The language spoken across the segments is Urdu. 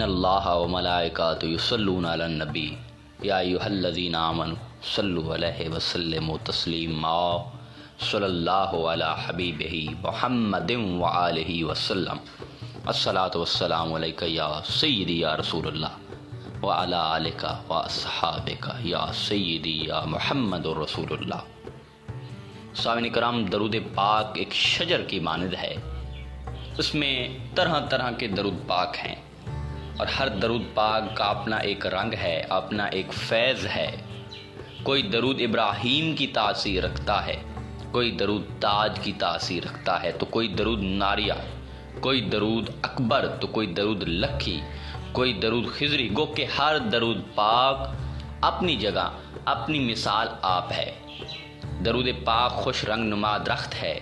ان اللہ و ملائکۃ یصلون علی النبی یا ایھا الذین آمنوا صلوا علیہ وسلموا تسلیما صلی اللہ علی حبیبہ محمد وآلہ وسلم الصلاۃ والسلام علیک یا سیدی یا رسول اللہ وعلی آلک واصحابک یا سیدی یا محمد رسول اللہ۔ سامعین کرام، درود پاک ایک شجر کی مانند ہے، اس میں طرح طرح کے درود پاک ہیں، اور ہر درود پاک کا اپنا ایک رنگ ہے، اپنا ایک فیض ہے۔ کوئی درود ابراہیم کی تاثیر رکھتا ہے، کوئی درود تاج کی تاثیر رکھتا ہے، تو کوئی درود ناریہ، کوئی درود اکبر، تو کوئی درود لکھی، کوئی درود خضری۔ گو کہ ہر درود پاک اپنی جگہ اپنی مثال آپ ہے۔ درود پاک خوش رنگ نما درخت ہے،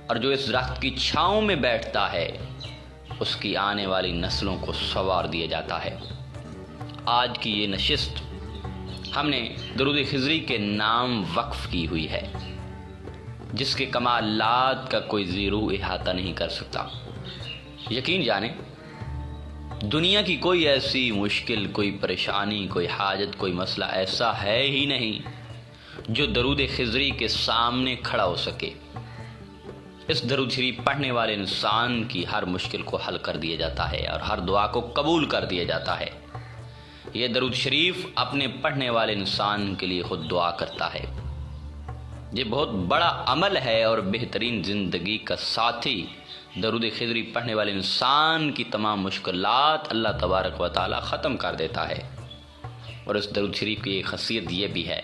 اور جو اس درخت کی چھاؤں میں بیٹھتا ہے اس کی آنے والی نسلوں کو سنوار دیا جاتا ہے۔ آج کی یہ نشست ہم نے درود خضری کے نام وقف کی ہوئی ہے، جس کے کمالات کا کوئی زیرو احاطہ نہیں کر سکتا۔ یقین جانیں، دنیا کی کوئی ایسی مشکل، کوئی پریشانی، کوئی حاجت، کوئی مسئلہ ایسا ہے ہی نہیں جو درود خضری کے سامنے کھڑا ہو سکے۔ اس درود شریف پڑھنے والے انسان کی ہر مشکل کو حل کر دیا جاتا ہے، اور ہر دعا کو قبول کر دیا جاتا ہے۔ یہ درود شریف اپنے پڑھنے والے انسان کے لیے خود دعا کرتا ہے۔ یہ بہت بڑا عمل ہے اور بہترین زندگی کا ساتھی۔ درود خضری پڑھنے والے انسان کی تمام مشکلات اللہ تبارک و تعالی ختم کر دیتا ہے۔ اور اس درود شریف کی ایک خاصیت یہ بھی ہے،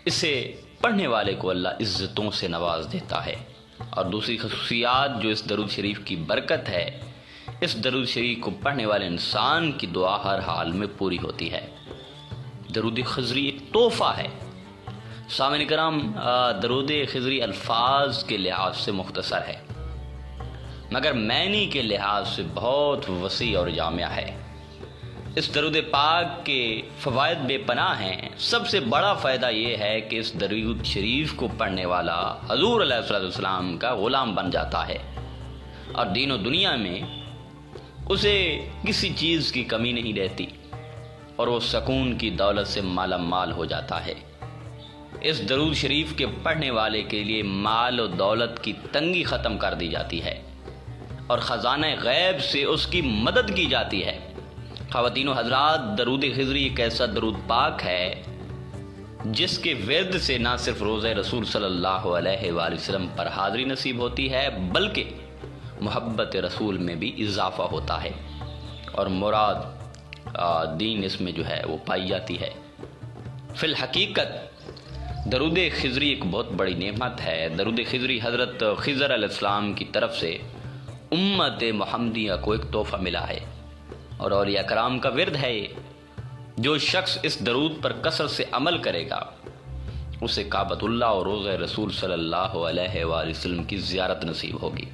اسے پڑھنے والے کو اللہ عزتوں سے نواز دیتا ہے۔ اور دوسری خصوصیات جو اس درود شریف کی برکت ہے، اس درود شریف کو پڑھنے والے انسان کی دعا ہر حال میں پوری ہوتی ہے۔ درود خضری ایک تحفہ ہے۔ سامعین کرام، درود خضری الفاظ کے لحاظ سے مختصر ہے، مگر معنی کے لحاظ سے بہت وسیع اور جامع ہے۔ اس درود پاک کے فوائد بے پناہ ہیں۔ سب سے بڑا فائدہ یہ ہے کہ اس درود شریف کو پڑھنے والا حضور علیہ الصلوۃ والسلام کا غلام بن جاتا ہے، اور دین و دنیا میں اسے کسی چیز کی کمی نہیں رہتی، اور وہ سکون کی دولت سے مالا مال ہو جاتا ہے۔ اس درود شریف کے پڑھنے والے کے لیے مال و دولت کی تنگی ختم کر دی جاتی ہے، اور خزانہ غیب سے اس کی مدد کی جاتی ہے۔ خواتین و حضرات، درود خضری ایک ایسا درود پاک ہے جس کے ورد سے نہ صرف روضہ رسول صلی اللہ علیہ وآلہ وسلم پر حاضری نصیب ہوتی ہے، بلکہ محبت رسول میں بھی اضافہ ہوتا ہے، اور مراد دین اس میں جو ہے وہ پائی جاتی ہے۔ فی الحقیقت درود خضری ایک بہت بڑی نعمت ہے۔ درود خضری حضرت خضر علیہ السلام کی طرف سے امت محمدیہ کو ایک تحفہ ملا ہے، اور اولیاء کرام کا ورد ہے یہ۔ جو شخص اس درود پر کثرت سے عمل کرے گا، اسے کعبۃ اللہ اور روضہ رسول صلی اللہ علیہ وآلہ وسلم کی زیارت نصیب ہوگی۔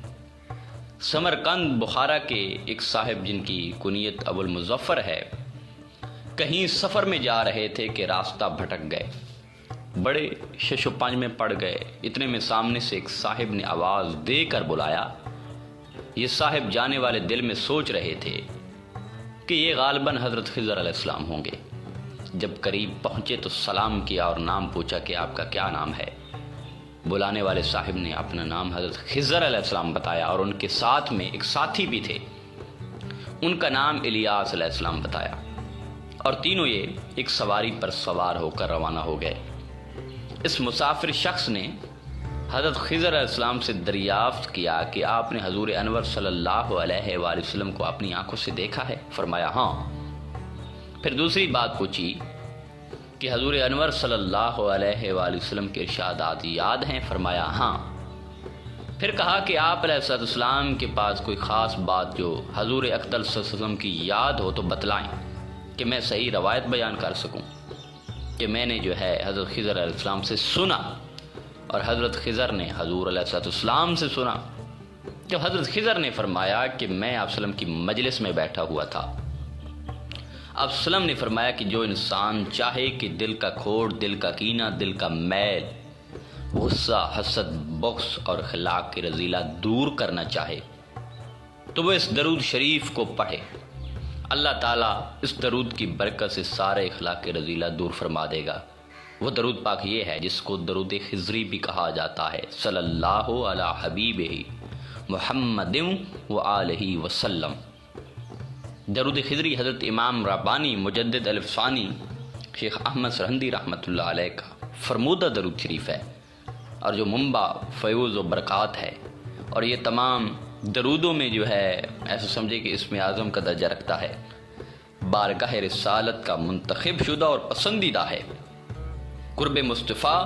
سمرقند بخارا کے ایک صاحب جن کی کنیت ابو المظفر ہے، کہیں سفر میں جا رہے تھے کہ راستہ بھٹک گئے، بڑے شش و پنج میں پڑ گئے۔ اتنے میں سامنے سے ایک صاحب نے آواز دے کر بلایا۔ یہ صاحب جانے والے دل میں سوچ رہے تھے کہ یہ غالباً حضرت خضر علیہ السلام ہوں گے۔ جب قریب پہنچے تو سلام کیا اور نام پوچھا کہ آپ کا کیا نام ہے۔ بلانے والے صاحب نے اپنا نام حضرت خضر علیہ السلام بتایا، اور ان کے ساتھ میں ایک ساتھی بھی تھے، ان کا نام الیاس علیہ السلام بتایا، اور تینوں یہ ایک سواری پر سوار ہو کر روانہ ہو گئے۔ اس مسافر شخص نے حضرت خضر علیہ السلام سے دریافت کیا کہ آپ نے حضور انور صلی اللہ علیہ وآلہ وسلم کو اپنی آنکھوں سے دیکھا ہے؟ فرمایا ہاں۔ پھر دوسری بات پوچھی کہ حضور انور صلی اللہ علیہ وآلہ وسلم کے ارشادات یاد ہیں؟ فرمایا ہاں۔ پھر کہا کہ آپ علیہ السلام کے پاس کوئی خاص بات جو حضور اقدس صلی اللہ علیہ وسلم کی یاد ہو تو بتلائیں، کہ میں صحیح روایت بیان کر سکوں کہ میں نے جو ہے حضرت خضر علیہ السلام سے سنا، اور حضرت خضر نے حضور علیہ السلام سے سنا۔ جب حضرت خضر نے فرمایا کہ میں آپ وسلم کی مجلس میں بیٹھا ہوا تھا، آپ وسلم نے فرمایا کہ جو انسان چاہے کہ دل کا کھوٹ، دل کا کینہ، دل کا میل، غصہ، حسد، بغض اور اخلاق کی رذیلہ دور کرنا چاہے تو وہ اس درود شریف کو پڑھے، اللہ تعالیٰ اس درود کی برکت سے سارے اخلاق رذیلہ دور فرما دے گا۔ وہ درود پاک یہ ہے جس کو درود خضری بھی کہا جاتا ہے، صلی اللہ علی حبیبہ محمد و آلہ وسلم۔ درود خضری حضرت امام ربانی مجدد الف ثانی شیخ احمد سرہندی رحمۃ اللہ علیہ کا فرمودہ درود شریف ہے، اور جو منبع فیوز و برکات ہے، اور یہ تمام درودوں میں جو ہے ایسا سمجھے کہ اسم اعظم کا درجہ رکھتا ہے، بارگاہ رسالت کا منتخب شدہ اور پسندیدہ ہے۔ قرب مصطفیٰ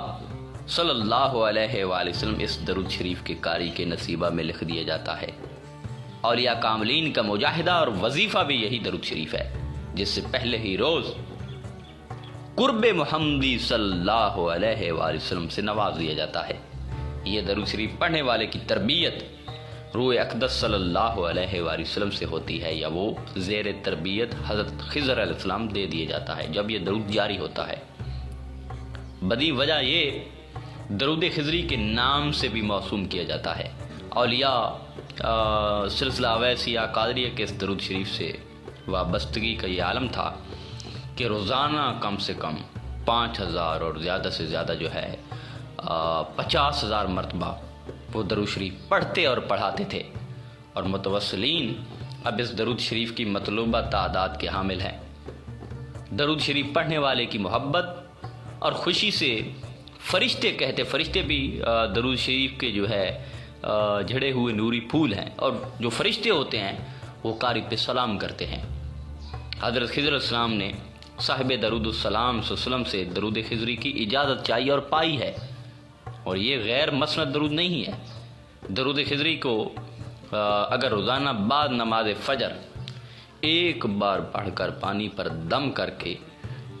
صلی اللہ علیہ وآلہ وسلم اس درود شریف کے قاری کے نصیبہ میں لکھ دیا جاتا ہے۔ اولیاء کاملین کا مجاہدہ اور وظیفہ بھی یہی درود شریف ہے، جس سے پہلے ہی روز قرب محمدی صلی اللہ علیہ وآلہ وسلم سے نواز دیا جاتا ہے۔ یہ درود شریف پڑھنے والے کی تربیت روح اقدس صلی اللہ علیہ وآلہ وسلم سے ہوتی ہے، یا وہ زیر تربیت حضرت خضر علیہ السلام دے دیا جاتا ہے جب یہ درود جاری ہوتا ہے۔ بدی وجہ یہ درود خضری کے نام سے بھی موسوم کیا جاتا ہے۔ اولیاء سلسلہ اویسیہ قادریہ کے اس درود شریف سے وابستگی کا یہ عالم تھا کہ روزانہ کم سے کم 5000 اور زیادہ سے زیادہ جو ہے 50,000 مرتبہ وہ درود شریف پڑھتے اور پڑھاتے تھے، اور متوسلین اب اس درود شریف کی مطلوبہ تعداد کے حامل ہیں۔ درود شریف پڑھنے والے کی محبت اور خوشی سے فرشتے بھی درود شریف کے جو ہے جھڑے ہوئے نوری پھول ہیں، اور جو فرشتے ہوتے ہیں وہ قاری پہ سلام کرتے ہیں۔ حضرت خضر علیہ السلام نے صاحب درود السلام صلی اللہ علیہ وسلم سے درود خضری کی اجازت چاہیے اور پائی ہے، اور یہ غیر مسند درود نہیں ہے۔ درود خضری کو اگر روزانہ بعد نماز فجر ایک بار پڑھ کر پانی پر دم کر کے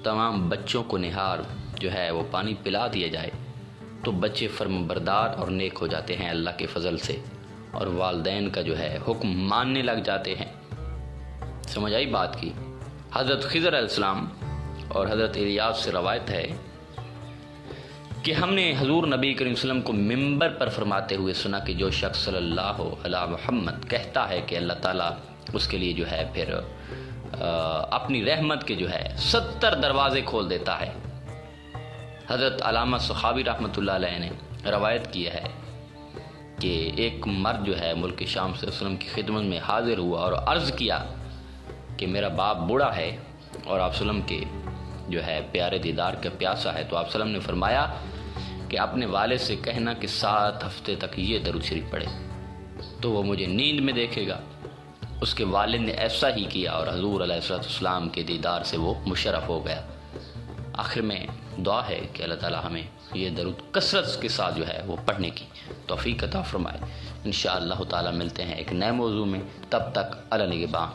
تمام بچوں کو نہار جو ہے وہ پانی پلا دیا جائے تو بچے فرم بردار اور نیک ہو جاتے ہیں اللہ کے فضل سے، اور والدین کا جو ہے حکم ماننے لگ جاتے ہیں۔ سمجھ آئی بات کی؟ حضرت خضر علیہ السلام اور حضرت الیاس سے روایت ہے کہ ہم نے حضور نبی کریم صلی اللہ علیہ وسلم کو ممبر پر فرماتے ہوئے سنا کہ جو شخص صلی اللہ علی محمد کہتا ہے کہ اللہ تعالیٰ اس کے لیے جو ہے پھر اپنی رحمت کے جو ہے 70 دروازے کھول دیتا ہے۔ حضرت علامہ سخاوی رحمۃ اللہ علیہ نے روایت کیا ہے کہ ایک مرد جو ہے ملک شام سے وسلم کی خدمت میں حاضر ہوا اور عرض کیا کہ میرا باپ بوڑھا ہے اور آپ وسلم کے جو ہے پیارے دیدار کا پیاسا ہے، تو آپ وسلم نے فرمایا کہ اپنے والد سے کہنا کہ 7 ہفتے تک یہ درود شریف پڑھے تو وہ مجھے نیند میں دیکھے گا۔ اس کے والد نے ایسا ہی کیا اور حضور علیہ السلام کے دیدار سے وہ مشرف ہو گیا۔ آخر میں دعا ہے کہ اللہ تعالی ہمیں یہ درود کثرت کے ساتھ جو ہے وہ پڑھنے کی توفیق عطا فرمائے۔ انشاءاللہ تعالی ملتے ہیں ایک نئے موضوع میں، تب تک اللہ نگہباں۔